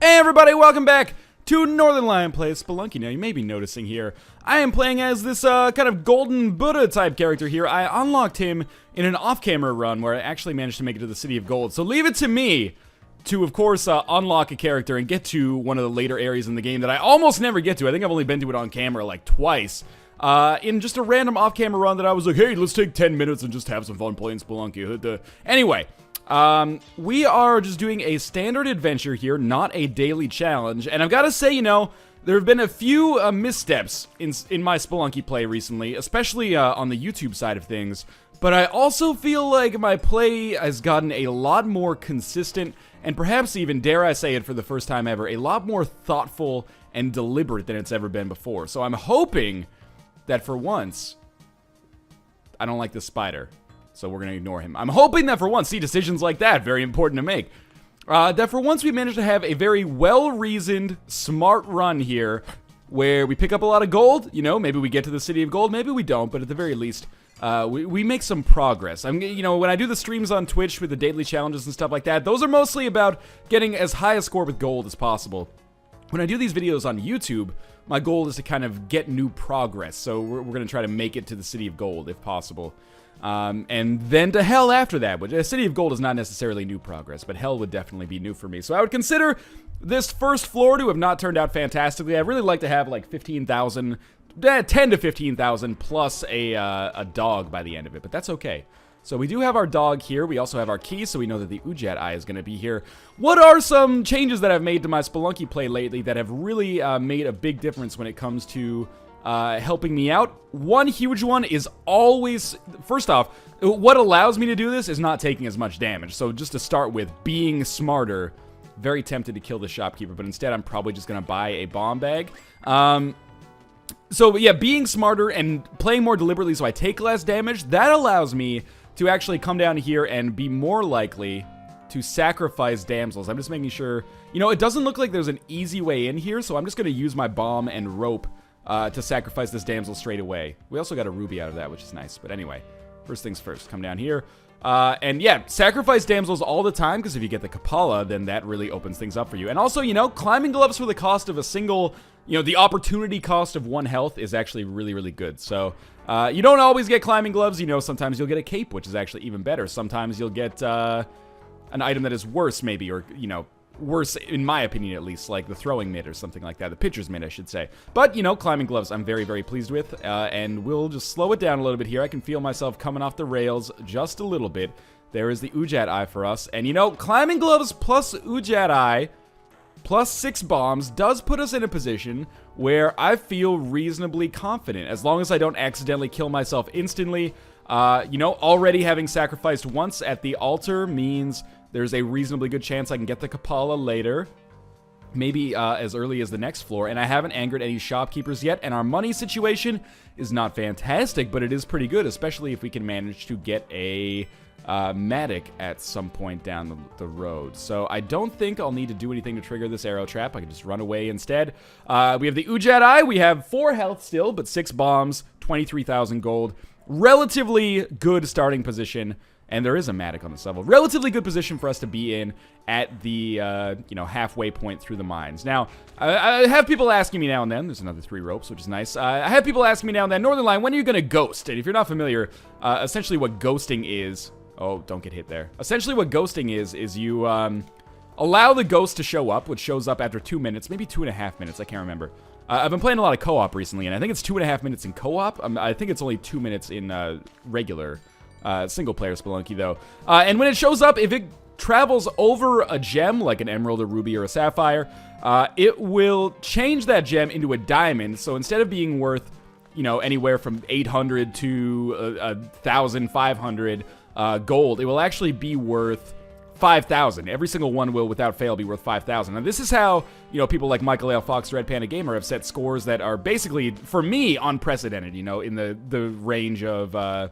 Hey everybody, welcome back to Northernlion plays Spelunky. Now you may be noticing here, I am playing as this kind of golden Buddha type character here. I unlocked him in an off-camera run where I actually managed to make it to the City of Gold. So leave it to me to, of course, unlock a character and get to one of the later areas in the game that I almost never get to. I think I've only been to it on camera like twice. In just a random off-camera run that I was like, hey, let's take 10 minutes and just have some fun playing Spelunky. Anyway. We are just doing a standard adventure here, not a daily challenge, and I've got to say, you know, there have been a few missteps in my Spelunky play recently, especially on the YouTube side of things, but I also feel like my play has gotten a lot more consistent, and perhaps even, dare I say it for the first time ever, a lot more thoughtful and deliberate than it's ever been before. So I'm hoping that for once, I don't like this spider. So we're going to ignore him. I'm hoping that for once, see, decisions like that, very important to make. That for once we managed to have a very well-reasoned, smart run here, where we pick up a lot of gold. You know, maybe we get to the City of Gold, maybe we don't, but at the very least, we make some progress. You know, when I do the streams on Twitch with the daily challenges and stuff like that, those are mostly about getting as high a score with gold as possible. When I do these videos on YouTube, my goal is to kind of get new progress, so we're going to try to make it to the City of Gold, if possible. And then to hell after that, which City of Gold is not necessarily new progress, but hell would definitely be new for me. So I would consider this first floor to have not turned out fantastically. I'd really like to have like 15,000, 10 to 15,000 plus a dog by the end of it, but that's okay. So we do have our dog here. We also have our key, so we know that the Ujat Eye is going to be here. What are some changes that I've made to my Spelunky play lately that have really made a big difference when it comes to helping me out? One huge one is always, first off, what allows me to do this is not taking as much damage. So just to start with, being smarter. Very tempted to kill the Shopkeeper, but instead I'm probably just going to buy a bomb bag. So yeah, being smarter and playing more deliberately so I take less damage, that allows me to actually come down here and be more likely to sacrifice damsels. I'm just making sure, you know, it doesn't look like there's an easy way in here, so I'm just going to use my bomb and rope to sacrifice this damsel straight away. We also got a ruby out of that, which is nice. But anyway, first things first, come down here. And yeah, sacrifice damsels all the time, because if you get the Kapala, then that really opens things up for you. And also, you know, climbing gloves for the cost of a single, you know, the opportunity cost of 1 health is actually really, really good. So, you don't always get climbing gloves. You know, sometimes you'll get a cape, which is actually even better. Sometimes you'll get an item that is worse, maybe, or, you know, worse, in my opinion at least, like the throwing mitt or something like that. The pitcher's mitt, I should say. But, you know, climbing gloves I'm very, very pleased with. And we'll just slow it down a little bit here. I can feel myself coming off the rails just a little bit. There is the Ujat Eye for us. And, you know, climbing gloves plus Ujat Eye plus 6 bombs does put us in a position where I feel reasonably confident. As long as I don't accidentally kill myself instantly. You know, already having sacrificed once at the altar means there's a reasonably good chance I can get the Kapala later. Maybe as early as the next floor. And I haven't angered any shopkeepers yet. And our money situation is not fantastic, but it is pretty good. Especially if we can manage to get a Matic at some point down the road. So I don't think I'll need to do anything to trigger this arrow trap. I can just run away instead. We have the Ujat Eye. We have 4 health still, but 6 bombs, 23,000 gold. Relatively good starting position. And there is a Matic on this level. Relatively good position for us to be in at the, you know, halfway point through the mines. Now, I have people asking me now and then. There's another 3 ropes, which is nice. I have people asking me now and then, Northernlion, when are you going to ghost? And if you're not familiar, essentially what ghosting is... Oh, don't get hit there. Essentially what ghosting is you allow the ghost to show up, which shows up after 2 minutes, maybe 2.5 minutes, I can't remember. I've been playing a lot of co-op recently, and I think it's 2.5 minutes in co-op. I think it's only 2 minutes in regular single-player Spelunky, though. And when it shows up, if it travels over a gem, like an emerald, a ruby, or a sapphire, it will change that gem into a diamond. So instead of being worth, you know, anywhere from 800 to 1,500 gold, it will actually be worth 5,000. Every single one will, without fail, be worth 5,000. And this is how, you know, people like Michael L. Fox, Red Panda Gamer have set scores that are basically, for me, unprecedented, you know, in the range of...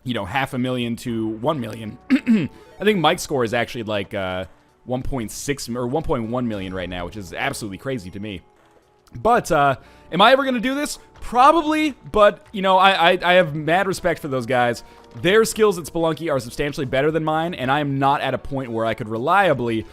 you know, 500,000 to 1 million. I think Mike's score is actually like 1.6 or 1.1 million right now, which is absolutely crazy to me. But, am I ever going to do this? Probably, but, you know, I have mad respect for those guys. Their skills at Spelunky are substantially better than mine, and I am not at a point where I could reliably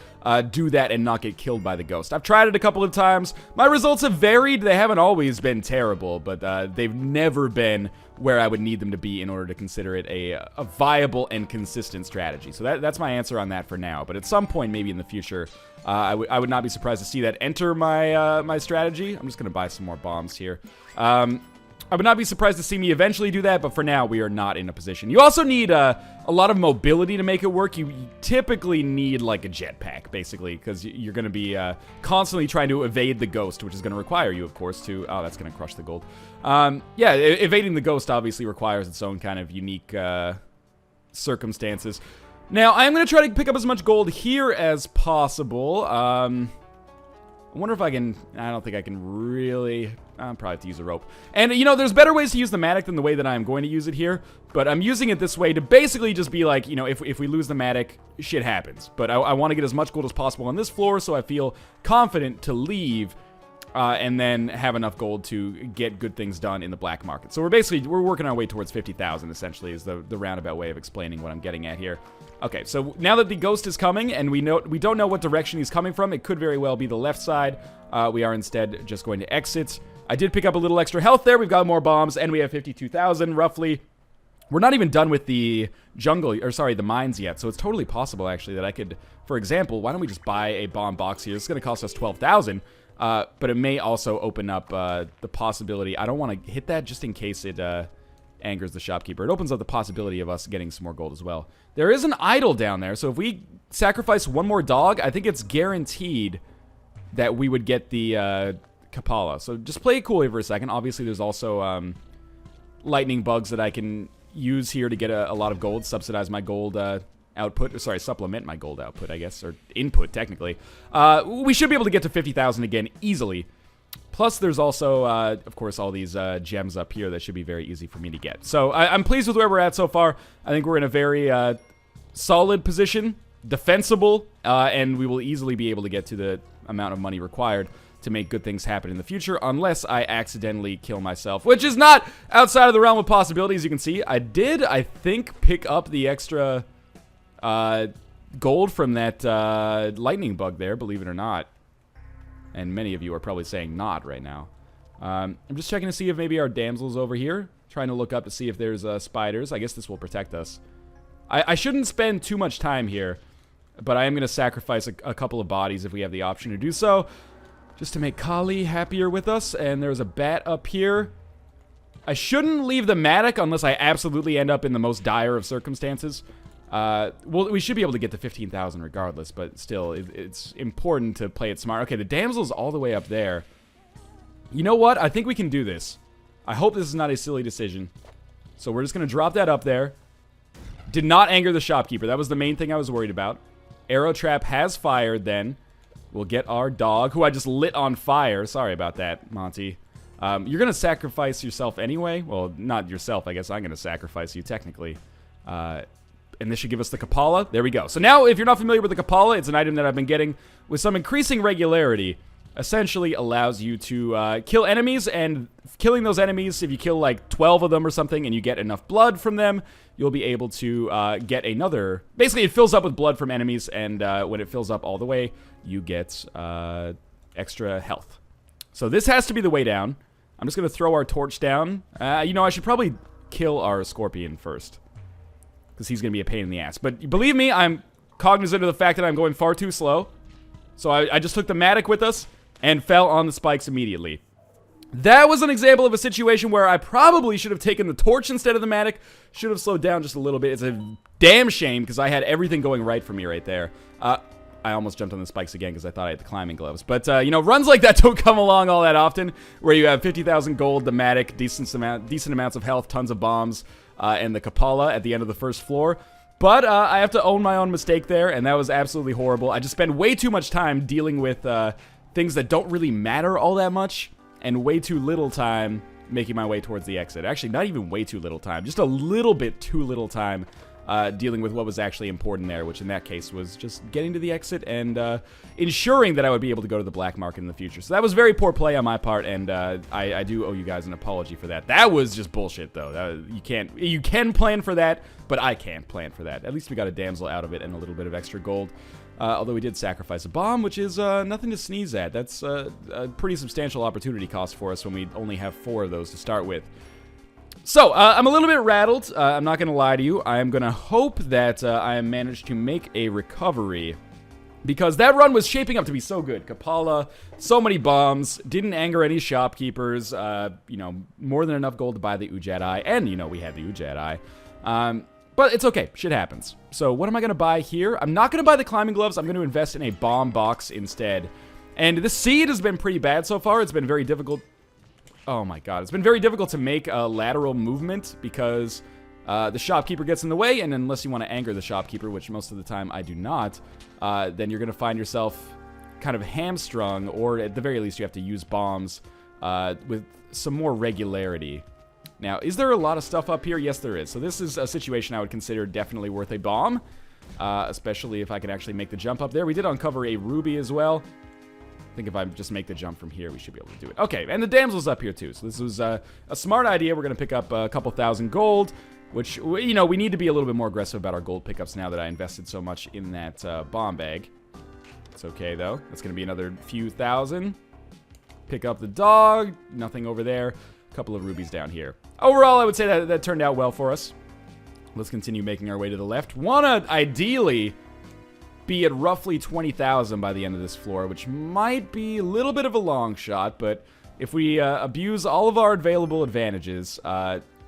do that and not get killed by the ghost. I've tried it a couple of times. My results have varied. They haven't always been terrible, but they've never been where I would need them to be in order to consider it a viable and consistent strategy. So that's my answer on that for now. But at some point, maybe in the future, I would not be surprised to see that enter my my strategy. I'm just going to buy some more bombs here. I would not be surprised to see me eventually do that, but for now, we are not in a position. You also need a lot of mobility to make it work. You typically need, like, a jetpack, basically, because you're going to be constantly trying to evade the ghost, which is going to require you, of course, to... Oh, that's going to crush the gold. Yeah, evading the ghost obviously requires its own kind of unique circumstances. Now, I'm going to try to pick up as much gold here as possible. I wonder if I can... I don't think I can really... I'll probably have to use a rope. And, you know, there's better ways to use the Matic than the way that I'm going to use it here. But I'm using it this way to basically just be like, you know, if we lose the Matic, shit happens. But I want to get as much gold as possible on this floor so I feel confident to leave and then have enough gold to get good things done in the black market. So we're working our way towards 50,000, essentially, is the roundabout way of explaining what I'm getting at here. Okay, so now that the ghost is coming, and we don't know what direction he's coming from, it could very well be the left side. We are instead just going to exit. I did pick up a little extra health there. We've got more bombs, and we have 52,000, roughly. We're not even done with the the mines yet, so it's totally possible, actually, that I could, for example, why don't we just buy a bomb box here? It's going to cost us 12,000, but it may also open up the possibility. I don't want to hit that just in case it angers the shopkeeper. It opens up the possibility of us getting some more gold as well. There is an idol down there, so if we sacrifice one more dog, I think it's guaranteed that we would get the Kapala. So just play it cool here for a second. Obviously, there's also lightning bugs that I can use here to get a lot of gold, subsidize my gold output. Sorry, supplement my gold output, I guess, or input, technically. We should be able to get to 50,000 again easily. Plus, there's also, of course, all these gems up here that should be very easy for me to get. So I'm pleased with where we're at so far. I think we're in a very solid position, defensible, and we will easily be able to get to the amount of money required to make good things happen in the future, unless I accidentally kill myself, which is not outside of the realm of possibilities. You can see I did, I think, pick up the extra gold from that lightning bug there, believe it or not. And many of you are probably saying not right now. I'm just checking to see if maybe our damsel's over here, trying to look up to see if there's spiders. I guess this will protect us. I shouldn't spend too much time here, but I am going to sacrifice a couple of bodies if we have the option to do so, just to make Kali happier with us. And there's a bat up here. I shouldn't leave the Matic unless I absolutely end up in the most dire of circumstances. Well, we should be able to get to 15,000 regardless, but still, it's important to play it smart. Okay, the damsel's all the way up there. You know what? I think we can do this. I hope this is not a silly decision. So we're just going to drop that up there. Did not anger the shopkeeper. That was the main thing I was worried about. Arrow trap has fired then. We'll get our dog, who I just lit on fire. Sorry about that, Monty. You're going to sacrifice yourself anyway. Well, not yourself. I guess I'm going to sacrifice you, technically. And this should give us the Kapala. There we go. So now, if you're not familiar with the Kapala, it's an item that I've been getting with some increasing regularity. Essentially allows you to kill enemies, and killing those enemies, if you kill like 12 of them or something and you get enough blood from them, you'll be able to get another... Basically, it fills up with blood from enemies, and when it fills up all the way, you get extra health. So this has to be the way down. I'm just going to throw our torch down. You know, I should probably kill our scorpion first, because he's going to be a pain in the ass. But believe me, I'm cognizant of the fact that I'm going far too slow. So I just took the Matic with us and fell on the spikes immediately. That was an example of a situation where I probably should have taken the torch instead of the Matic. Should have slowed down just a little bit. It's a damn shame because I had everything going right for me right there. I almost jumped on the spikes again because I thought I had the climbing gloves. But, you know, runs like that don't come along all that often, where you have 50,000 gold, the Matic, decent amounts of health, tons of bombs, and the Kapala at the end of the first floor. But I have to own my own mistake there, and that was absolutely horrible. I just spend way too much time dealing with things that don't really matter all that much, and way too little time making my way towards the exit. Actually, not even way too little time, just a little bit too little time dealing with what was actually important there, which in that case was just getting to the exit and ensuring that I would be able to go to the black market in the future. So that was very poor play on my part, and I do owe you guys an apology for that. That was just bullshit, though. You can plan for that, but I can't plan for that. At least we got a damsel out of it and a little bit of extra gold. Although we did sacrifice a bomb, which is nothing to sneeze at. That's a pretty substantial opportunity cost for us when we only have 4 of those to start with. So, I'm a little bit rattled. I'm not going to lie to you. I am going to hope that I managed to make a recovery, because that run was shaping up to be so good. Kapala, so many bombs, didn't anger any shopkeepers, more than enough gold to buy the Ujat Eye, and, we had the Ujat Eye. But it's okay. Shit happens. So what am I going to buy here? I'm not going to buy the climbing gloves. I'm going to invest in a bomb box instead. And the seed has been pretty bad so far. It's been very difficult. Oh my god. It's been very difficult to make a lateral movement because the shopkeeper gets in the way. And unless you want to anger the shopkeeper, which most of the time I do not, then you're going to find yourself kind of hamstrung. Or at the very least, you have to use bombs with some more regularity. Now, is there a lot of stuff up here? Yes, there is. So this is a situation I would consider definitely worth a bomb, especially if I could actually make the jump up there. We did uncover a ruby as well. I think if I just make the jump from here, we should be able to do it. Okay, and the damsel's up here too. So this was a smart idea. We're going to pick up a couple thousand gold, which, we need to be a little bit more aggressive about our gold pickups now that I invested so much in that bomb bag. It's okay, though. It's going to be another few thousand. Pick up the dog. Nothing over there. Couple of rubies down here. Overall, I would say that turned out well for us. Let's continue making our way to the left. Wanna ideally be at roughly 20,000 by the end of this floor, which might be a little bit of a long shot, but if we abuse all of our available advantages,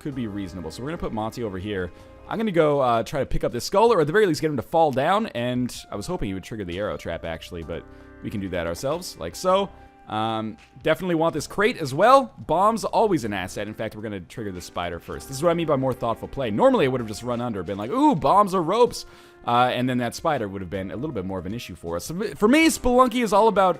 could be reasonable. So we're gonna put Monty over here. I'm gonna go try to pick up this skull, or at the very least get him to fall down, and I was hoping he would trigger the arrow trap actually, but we can do that ourselves, like so. Definitely want this crate as well. Bombs, always an asset. In fact, we're going to trigger the spider first. This is what I mean by more thoughtful play. Normally, I would have just run under, been like, ooh, bombs or ropes. And then that spider would have been a little bit more of an issue for us. So for me, Spelunky is all about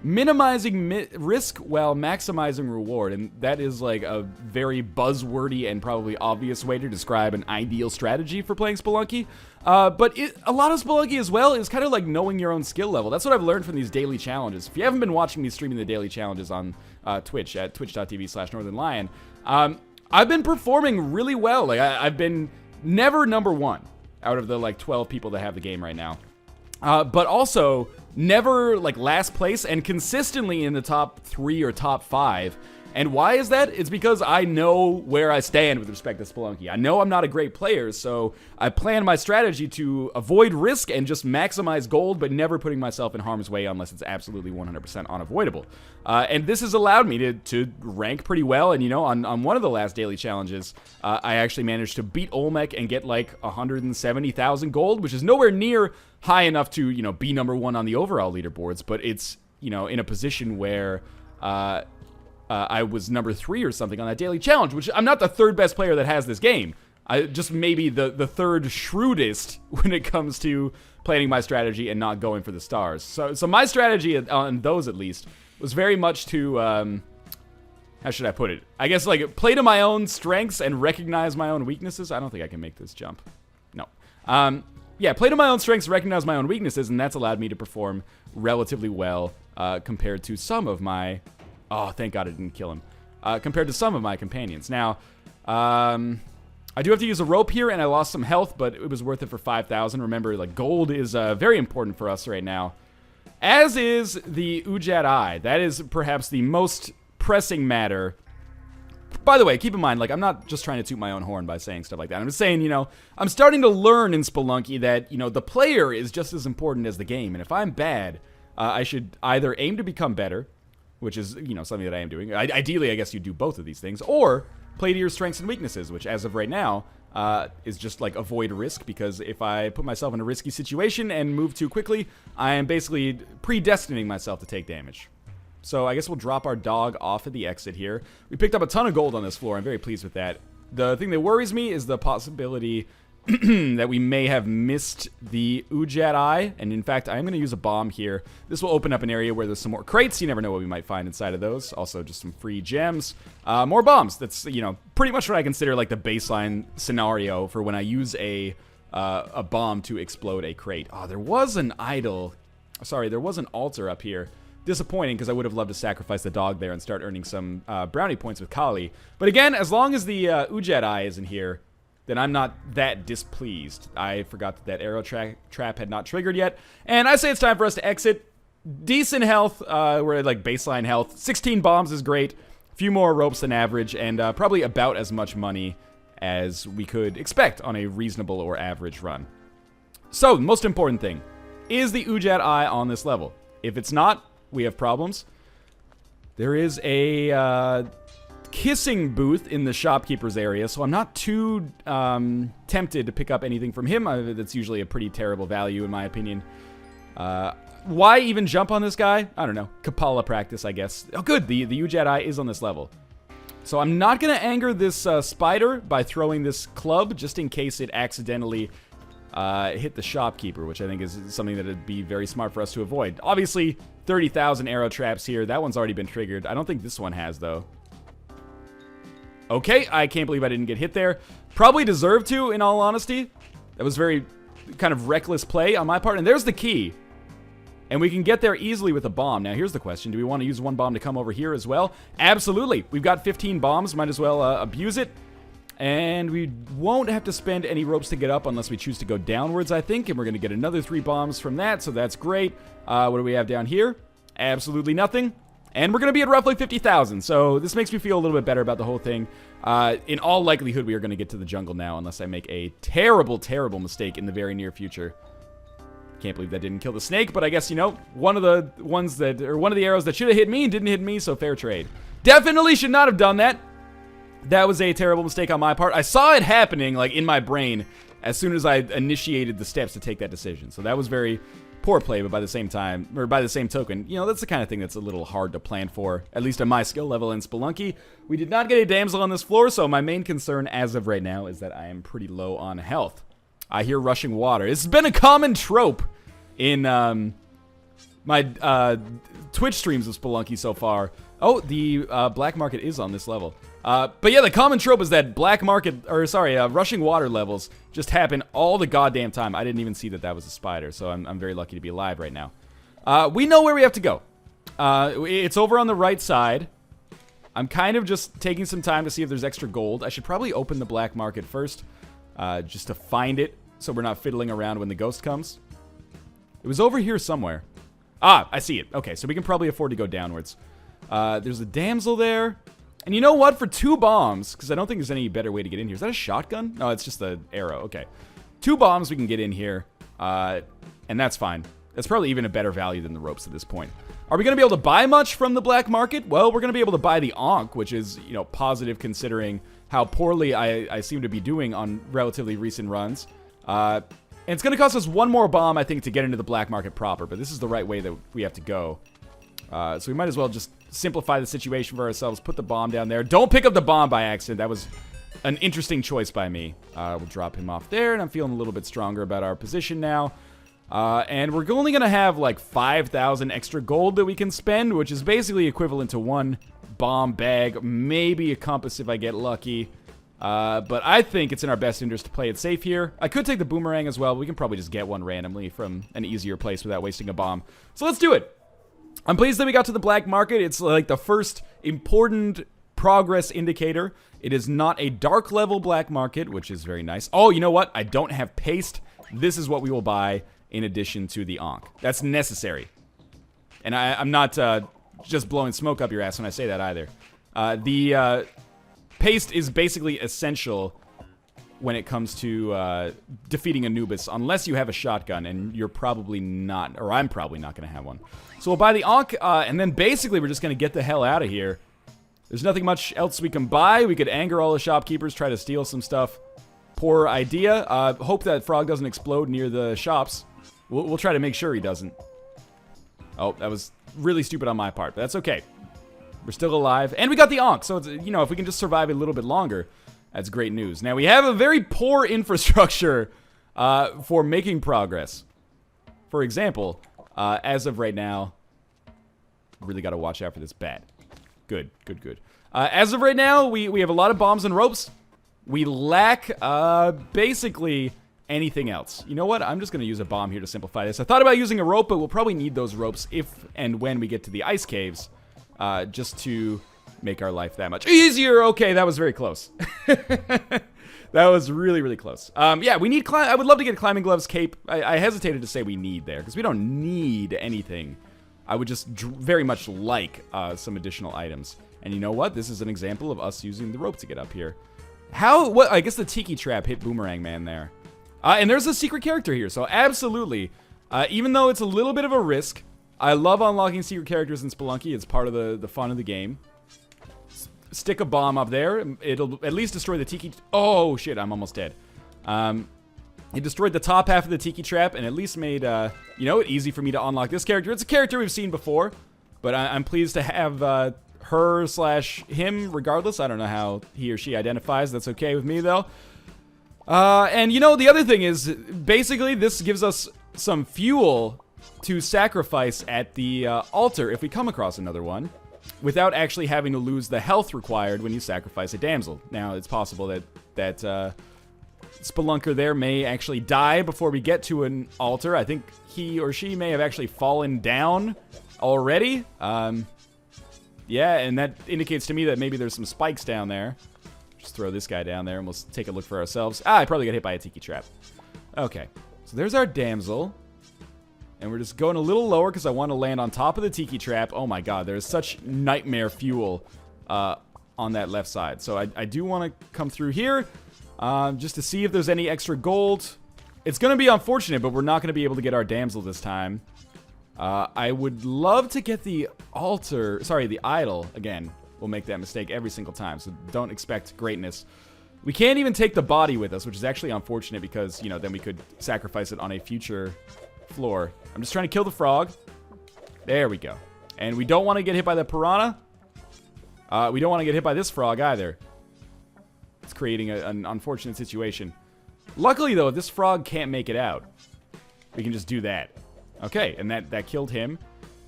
minimizing risk while maximizing reward, and that is like a very buzzwordy and probably obvious way to describe an ideal strategy for playing Spelunky. But a lot of Spelunky as well is kind of like knowing your own skill level. That's what I've learned from these daily challenges. If you haven't been watching me streaming the daily challenges on Twitch at twitch.tv/Northernlion, I've been performing really well. Like I've been never number 1 out of the like 12 people that have the game right now. But also never like last place and consistently in the top 3 or top 5. And why is that? It's because I know where I stand with respect to Spelunky. I know I'm not a great player, so I plan my strategy to avoid risk and just maximize gold, but never putting myself in harm's way unless it's absolutely 100% unavoidable. And this has allowed me to rank pretty well. And, on one of the last daily challenges, I actually managed to beat Olmec and get like 170,000 gold, which is nowhere near high enough to, be number 1 on the overall leaderboards, but it's, in a position where I was number 3 or something on that daily challenge, which I'm not the 3rd best player that has this game. I just maybe the 3rd shrewdest when it comes to planning my strategy and not going for the stars. So my strategy on those at least was very much to, how should I put it? I guess like play to my own strengths and recognize my own weaknesses. I don't think I can make this jump. No. Yeah, play to my own strengths, recognize my own weaknesses, and that's allowed me to perform relatively well compared to some of my... Oh, thank God I didn't kill him. Compared to some of my companions. Now, I do have to use a rope here, and I lost some health, but it was worth it for 5,000. Remember, like, gold is very important for us right now. As is the Ujat Eye. That is perhaps the most pressing matter. By the way, keep in mind, like, I'm not just trying to toot my own horn by saying stuff like that. I'm just saying, I'm starting to learn in Spelunky that, the player is just as important as the game. And if I'm bad, I should either aim to become better, which is, something that I am doing. Ideally, I guess you do both of these things, or play to your strengths and weaknesses, which as of right now is just like avoid risk, because if I put myself in a risky situation and move too quickly, I am basically predestining myself to take damage. So I guess we'll drop our dog off at the exit here. We picked up a ton of gold on this floor. I'm very pleased with that. The thing that worries me is the possibility that we may have missed the Ujat Eye, and in fact, I'm going to use a bomb here. This will open up an area where there's some more crates. You never know what we might find inside of those. Also, just some free gems. More bombs. That's, pretty much what I consider like the baseline scenario for when I use a a bomb to explode a crate. Oh, there was an idol. Sorry, there was an altar up here. Disappointing, because I would have loved to sacrifice the dog there and start earning some brownie points with Kali. But again, as long as the Ujat Eye isn't here, then I'm not that displeased. I forgot that arrow trap had not triggered yet. And I say it's time for us to exit. Decent health. We're at like baseline health. 16 bombs is great. A few more ropes than average. And probably about as much money as we could expect on a reasonable or average run. So, the most important thing. Is the Ujat Eye on this level? If it's not, we have problems. There is a kissing booth in the shopkeeper's area, so I'm not too tempted to pick up anything from him. That's usually a pretty terrible value in my opinion. Why even jump on this guy? I don't know. Kapala practice, I guess. Oh, good. The Ujat Eye is on this level. So I'm not going to anger this spider by throwing this club, just in case it accidentally hit the shopkeeper, which I think is something that would be very smart for us to avoid. Obviously, 30,000 arrow traps here. That one's already been triggered. I don't think this one has, though. Okay, I can't believe I didn't get hit there. Probably deserved to, in all honesty. That was very kind of reckless play on my part. And there's the key. And we can get there easily with a bomb. Now, here's the question. Do we want to use one bomb to come over here as well? Absolutely. We've got 15 bombs. Might as well abuse it. And we won't have to spend any ropes to get up unless we choose to go downwards, I think. And we're going to get another 3 bombs from that, so that's great. What do we have down here? Absolutely nothing. And we're going to be at roughly 50,000, so this makes me feel a little bit better about the whole thing. In all likelihood, we are going to get to the jungle now, unless I make a terrible, terrible mistake in the very near future. Can't believe that didn't kill the snake, but I guess, you know, one of the arrows that should have hit me didn't hit me, so fair trade. Definitely should not have done that. That was a terrible mistake on my part. I saw it happening, like, in my brain as soon as I initiated the steps to take that decision. So that was very poor play, but by the same time, or by the same token, you know, that's the kind of thing that's a little hard to plan for, at least at my skill level in Spelunky. We did not get a damsel on this floor, so my main concern as of right now is that I am pretty low on health. I hear rushing water. It's been a common trope in my Twitch streams of Spelunky so far. Oh, the black market is on this level. But yeah, the common trope is that rushing water levels just happen all the goddamn time. I didn't even see that that was a spider, so I'm very lucky to be alive right now. We know where we have to go. It's over on the right side. I'm kind of just taking some time to see if there's extra gold. I should probably open the black market first, just to find it, so we're not fiddling around when the ghost comes. It was over here somewhere. Ah, I see it. Okay, so we can probably afford to go downwards. There's a damsel there. And you know what? For 2 bombs, because I don't think there's any better way to get in here. Is that a shotgun? No, it's just an arrow. Okay. 2 bombs we can get in here. And that's fine. That's probably even a better value than the ropes at this point. Are we going to be able to buy much from the black market? Well, we're going to be able to buy the Ankh, which is, you know, positive considering how poorly I seem to be doing on relatively recent runs. And it's going to cost us 1 more bomb, I think, to get into the black market proper. But this is the right way that we have to go. So we might as well just simplify the situation for ourselves. Put the bomb down there. Don't pick up the bomb by accident. That was an interesting choice by me. We'll drop him off there, and I'm feeling a little bit stronger about our position now. And we're only going to have like 5,000 extra gold that we can spend, which is basically equivalent to 1 bomb bag, maybe a compass if I get lucky. But I think it's in our best interest to play it safe here. I could take the boomerang as well. We can probably just get one randomly from an easier place without wasting a bomb. So let's do it. I'm pleased that we got to the black market. It's like the first important progress indicator. It is not a dark level black market, which is very nice. Oh, you know what? I don't have paste. This is what we will buy in addition to the Ankh. That's necessary. And I'm not just blowing smoke up your ass when I say that either. The paste is basically essential when it comes to defeating Anubis, unless you have a shotgun, and you're probably not, or I'm probably not going to have one. So we'll buy the Ankh, and then basically we're just going to get the hell out of here. There's nothing much else we can buy. We could anger all the shopkeepers, try to steal some stuff. Poor idea. Hope that frog doesn't explode near the shops. We'll try to make sure he doesn't. Oh, that was really stupid on my part, but that's okay. We're still alive, and we got the Ankh, so it's, you know, if we can just survive a little bit longer, that's great news. Now, we have a very poor infrastructure for making progress. For example, as of right now, really got to watch out for this bat. Good, good, good. As of right now, we have a lot of bombs and ropes. We lack, basically, anything else. You know what? I'm just going to use a bomb here to simplify this. I thought about using a rope, but we'll probably need those ropes if and when we get to the ice caves, just to make our life that much easier. Okay, that was very close. That was really, really close. Yeah, we need I would love to get climbing gloves, cape. I hesitated to say we need there, because we don't need anything. I would just very much like some additional items. And you know what? This is an example of us using the rope to get up here. What? I guess the tiki trap hit Boomerang Man there. And there's a secret character here, so absolutely. Even though it's a little bit of a risk, I love unlocking secret characters in Spelunky. It's part of the fun of the game. Stick a bomb up there. It'll at least destroy the tiki... Oh, shit, I'm almost dead. It destroyed the top half of the tiki trap and at least made, you know, it easy for me to unlock this character. It's a character we've seen before, but I'm pleased to have her/him regardless. I don't know how he or she identifies. That's okay with me, though. And, you know, the other thing is, basically, this gives us some fuel to sacrifice at the altar if we come across another one, without actually having to lose the health required when you sacrifice a damsel. Now, it's possible that Spelunker there may actually die before we get to an altar. I think he or she may have actually fallen down already. Yeah, and that indicates to me that maybe there's some spikes down there. Just throw this guy down there and we'll take a look for ourselves. I probably got hit by a tiki trap. Okay, so there's our damsel. And we're just going a little lower because I want to land on top of the tiki trap. Oh my god, there's such nightmare fuel on that left side. So I do want to come through here just to see if there's any extra gold. It's going to be unfortunate, but we're not going to be able to get our damsel this time. I would love to get the the idol. Again, we'll make that mistake every single time, so don't expect greatness. We can't even take the body with us, which is actually unfortunate because, you know, then we could sacrifice it on a future floor. I'm just trying to kill the frog. There we go. And we don't want to get hit by the piranha. We don't want to get hit by this frog either. It's creating an unfortunate situation. Luckily, though, if this frog can't make it out, we can just do that. Okay, and that killed him.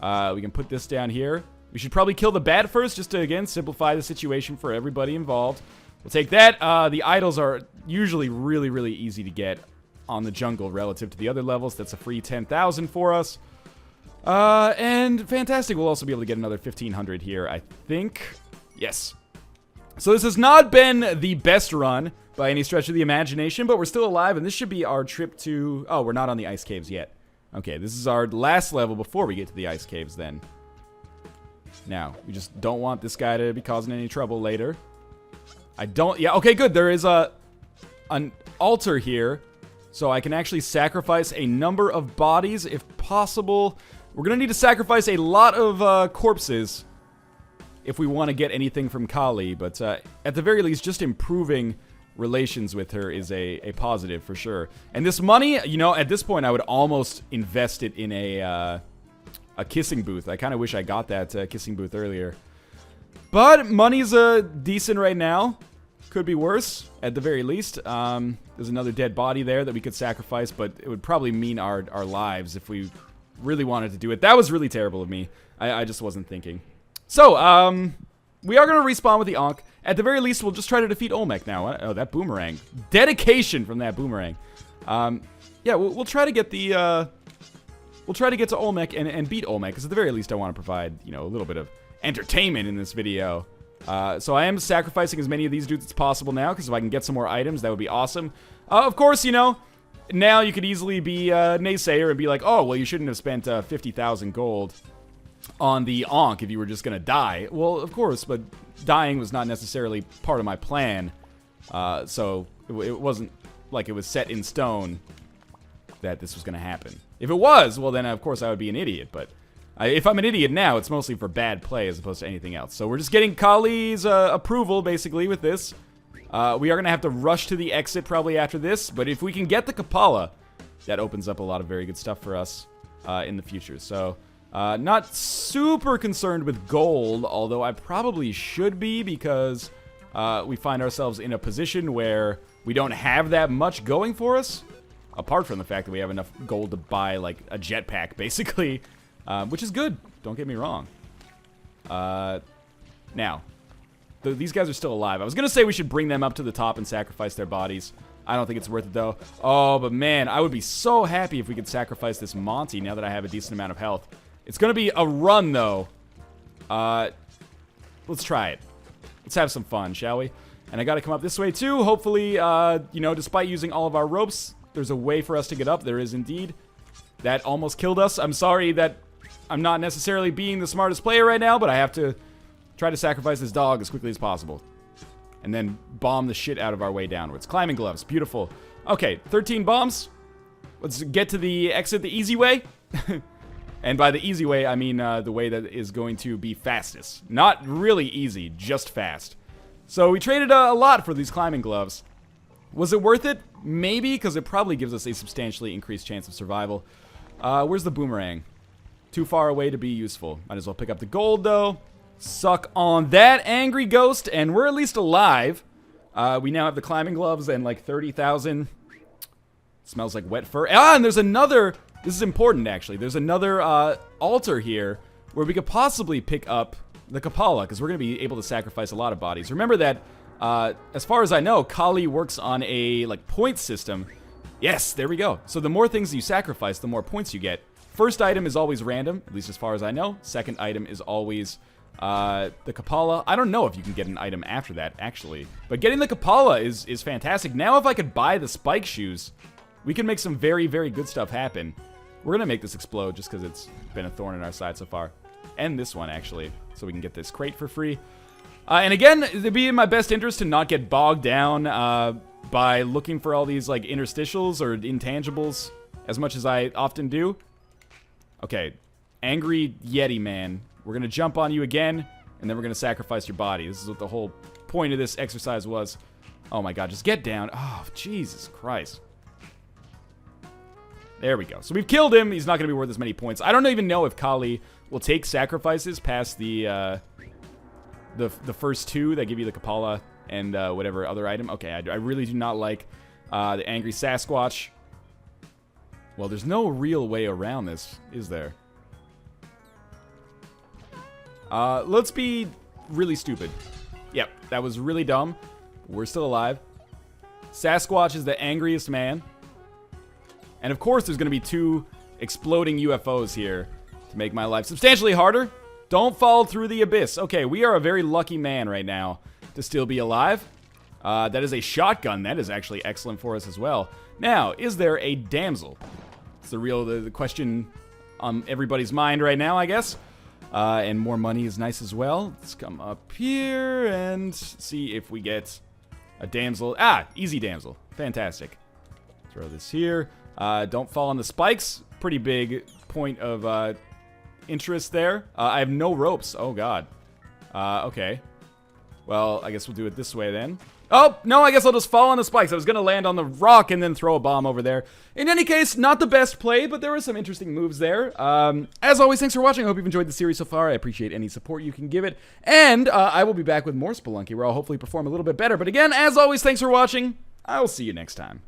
We can put this down here. We should probably kill the bat first, just to, again, simplify the situation for everybody involved. We'll take that. The idols are usually really, really easy to get on the jungle relative to the other levels. That's a free 10,000 for us. And fantastic. We'll also be able to get another 1,500 here, I think. Yes. So this has not been the best run by any stretch of the imagination, but we're still alive, and this should be our trip to... Oh, we're not on the ice caves yet. Okay, this is our last level before we get to the ice caves then. Now, we just don't want this guy to be causing any trouble later. Yeah, okay, good. There is an altar here, so I can actually sacrifice a number of bodies if possible. We're going to need to sacrifice a lot of corpses if we want to get anything from Kali, but at the very least, just improving relations with her is a positive for sure. And this money, you know, at this point, I would almost invest it in a kissing booth. I kind of wish I got that kissing booth earlier. But money's decent right now. Could be worse, at the very least. There's another dead body there that we could sacrifice, but it would probably mean our lives if we really wanted to do it. That was really terrible of me. I just wasn't thinking. So, we are going to respawn with the Ankh. At the very least, we'll just try to defeat Olmec now. Oh, that boomerang. Dedication from that boomerang. Yeah, we'll try to get the... We'll try to get to Olmec and beat Olmec, because at the very least I want to provide, you know, a little bit of entertainment in this video. So I am sacrificing as many of these dudes as possible now, because if I can get some more items, that would be awesome. Of course, you know, now you could easily be a naysayer and be like, oh, well, you shouldn't have spent 50,000 gold on the Ankh if you were just going to die. Well, of course, but dying was not necessarily part of my plan. So it wasn't like it was set in stone that this was going to happen. If it was, well, then, of course, I would be an idiot, but... if I'm an idiot now, it's mostly for bad play as opposed to anything else. So we're just getting Kali's approval, basically, with this. We are going to have to rush to the exit probably after this, but if we can get the Kapala, that opens up a lot of very good stuff for us in the future. So, not super concerned with gold, although I probably should be, because we find ourselves in a position where we don't have that much going for us, apart from the fact that we have enough gold to buy, like, a jetpack, basically. Which is good, don't get me wrong. Now, these guys are still alive. I was going to say we should bring them up to the top and sacrifice their bodies. I don't think it's worth it, though. Oh, but man, I would be so happy if we could sacrifice this Monty now that I have a decent amount of health. It's going to be a run, though. Let's try it. Let's have some fun, shall we? And I got to come up this way, too. Hopefully, you know, despite using all of our ropes, there's a way for us to get up. There is indeed. That almost killed us. I'm sorry that I'm not necessarily being the smartest player right now, but I have to try to sacrifice this dog as quickly as possible. And then bomb the shit out of our way downwards. Climbing gloves. Beautiful. Okay, 13 bombs. Let's get to the exit the easy way. And by the easy way, I mean the way that is going to be fastest. Not really easy, just fast. So we traded a lot for these climbing gloves. Was it worth it? Maybe, because it probably gives us a substantially increased chance of survival. Where's the boomerang? Too far away to be useful. Might as well pick up the gold, though. Suck on that, angry ghost, and we're at least alive. We now have the climbing gloves and like 30,000. Smells like wet fur. Ah, and there's another. This is important, actually. There's another altar here where we could possibly pick up the Kapala, because we're going to be able to sacrifice a lot of bodies. Remember that, as far as I know, Kali works on a like point system. Yes, there we go. So the more things you sacrifice, the more points you get. First item is always random, at least as far as I know. Second item is always the Kapala. I don't know if you can get an item after that, actually. But getting the Kapala is fantastic. Now if I could buy the spike shoes, we can make some very, very good stuff happen. We're going to make this explode just because it's been a thorn in our side so far. And this one, actually, so we can get this crate for free. And again, it'd be in my best interest to not get bogged down by looking for all these like interstitials or intangibles as much as I often do. Okay, angry Yeti man. We're going to jump on you again, and then we're going to sacrifice your body. This is what the whole point of this exercise was. Oh my god, just get down. Oh, Jesus Christ. There we go. So we've killed him. He's not going to be worth as many points. I don't even know if Kali will take sacrifices past the first two that give you the Kapala and whatever other item. Okay, I really do not like the angry Sasquatch. Well, there's no real way around this, is there? Let's be really stupid. Yep, that was really dumb. We're still alive. Sasquatch is the angriest man. And of course, there's going to be two exploding UFOs here to make my life substantially harder. Don't fall through the abyss. Okay, we are a very lucky man right now to still be alive. That is a shotgun. That is actually excellent for us as well. Now, is there a damsel? It's the question on everybody's mind right now, I guess. And more money is nice as well. Let's come up here and see if we get a damsel. Ah, easy damsel. Fantastic. Throw this here. Don't fall on the spikes. Pretty big point of interest there. I have no ropes. Oh, God. Okay. Well, I guess we'll do it this way then. Oh, no, I guess I'll just fall on the spikes. I was going to land on the rock and then throw a bomb over there. In any case, not the best play, but there were some interesting moves there. As always, thanks for watching. I hope you've enjoyed the series so far. I appreciate any support you can give it. And I will be back with more Spelunky, where I'll hopefully perform a little bit better. But again, as always, thanks for watching. I will see you next time.